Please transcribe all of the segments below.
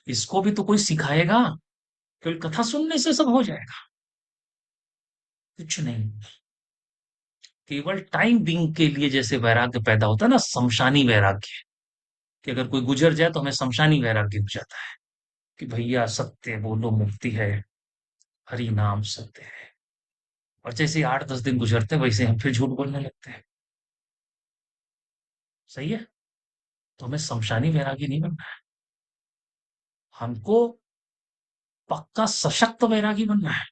इसको भी तो कोई सिखाएगा? केवल कथा सुनने से सब हो जाएगा? कुछ नहीं। केवल टाइम बीइंग के लिए जैसे वैराग्य पैदा होता है ना, शमशानी वैराग्य, कि अगर कोई गुजर जाए तो हमें शमशानी वैराग्य हो जाता है कि भैया सत्य बोलो मुक्ति है, हरि नाम सत्य है। और जैसे ही 8-10 दिन गुजरते हैं वैसे हम फिर झूठ बोलने लगते हैं। सही है? तो हमें शमशानी वैरागी नहीं बनना है। हमको पक्का सशक्त वैरागी बनना है।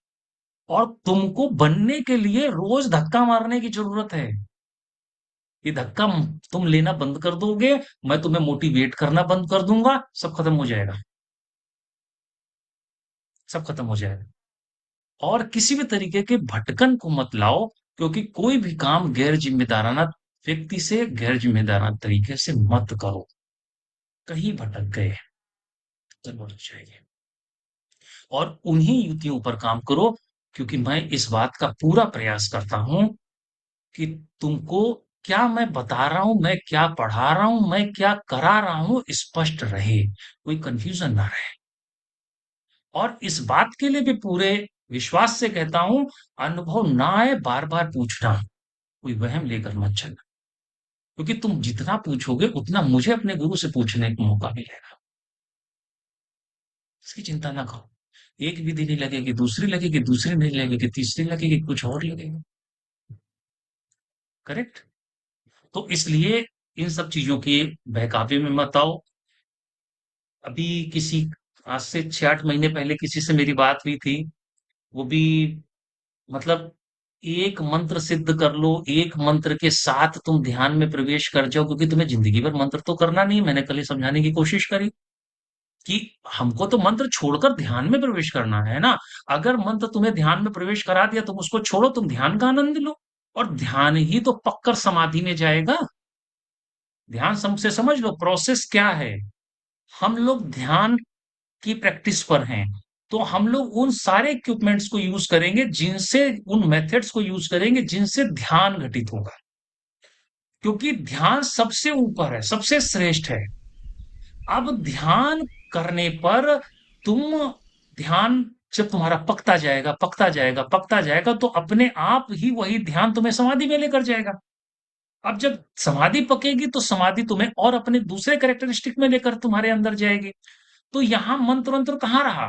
और तुमको बनने के लिए रोज धक्का मारने की जरूरत है। ये धक्का तुम लेना बंद कर दोगे, मैं तुम्हें मोटिवेट करना बंद कर दूंगा, सब खत्म हो जाएगा। सब खत्म हो जाएगा। और किसी भी तरीके के भटकन को मत लाओ, क्योंकि कोई भी काम गैर जिम्मेदाराना व्यक्ति से गैर जिम्मेदाराना तरीके से मत करो। कहीं भटक गए तो लौट जाएंगे। और उन्हीं युतियों पर काम करो, क्योंकि मैं इस बात का पूरा प्रयास करता हूं कि तुमको क्या मैं बता रहा हूं, मैं क्या पढ़ा रहा हूं, मैं क्या करा रहा हूं, स्पष्ट रहे, कोई कंफ्यूजन ना रहे। और इस बात के लिए भी पूरे विश्वास से कहता हूं, अनुभव ना आए बार बार पूछना, कोई वहम लेकर मत चलना। क्योंकि तुम जितना पूछोगे उतना मुझे अपने गुरु से पूछने का मौका मिलेगा। इसकी चिंता ना करो। एक विधि नहीं लगेगी, दूसरी लगेगी, दूसरी नहीं लगेगी, तीसरी लगेगी, कुछ और लगेगा। करेक्ट? तो इसलिए इन सब चीजों के बहकावे में मत आओ। अभी किसी आज से 6-8 महीने पहले किसी से मेरी बात हुई थी। वो भी मतलब एक मंत्र सिद्ध कर लो, एक मंत्र के साथ तुम ध्यान में प्रवेश कर जाओ, क्योंकि तुम्हें जिंदगी भर मंत्र तो करना नहीं है। मैंने कल ही समझाने की कोशिश करी कि हमको तो मंत्र छोड़कर ध्यान में प्रवेश करना है ना। अगर मंत्र तुम्हें ध्यान में प्रवेश करा दिया, तुम उसको छोड़ो, तुम ध्यान का आनंद लो। और ध्यान ही तो पक्कर समाधि में जाएगा। ध्यान से समझ लो प्रोसेस क्या है। हम लोग ध्यान की प्रैक्टिस पर हैं, तो हम लोग उन सारे इक्विपमेंट्स को यूज करेंगे जिनसे, उन मेथड्स को यूज करेंगे जिनसे ध्यान घटित होगा। क्योंकि ध्यान सबसे ऊपर है, सबसे श्रेष्ठ है। अब ध्यान करने पर तुम ध्यान जब तुम्हारा पकता जाएगा, पकता जाएगा, पकता जाएगा, तो अपने आप ही वही ध्यान तुम्हें समाधि में लेकर जाएगा। अब जब समाधि पकेगी तो समाधि तुम्हें और अपने दूसरे कैरेक्टरिस्टिक में लेकर तुम्हारे अंदर जाएगी। तो यहां मंत्र मंत्र कहाँ रहा?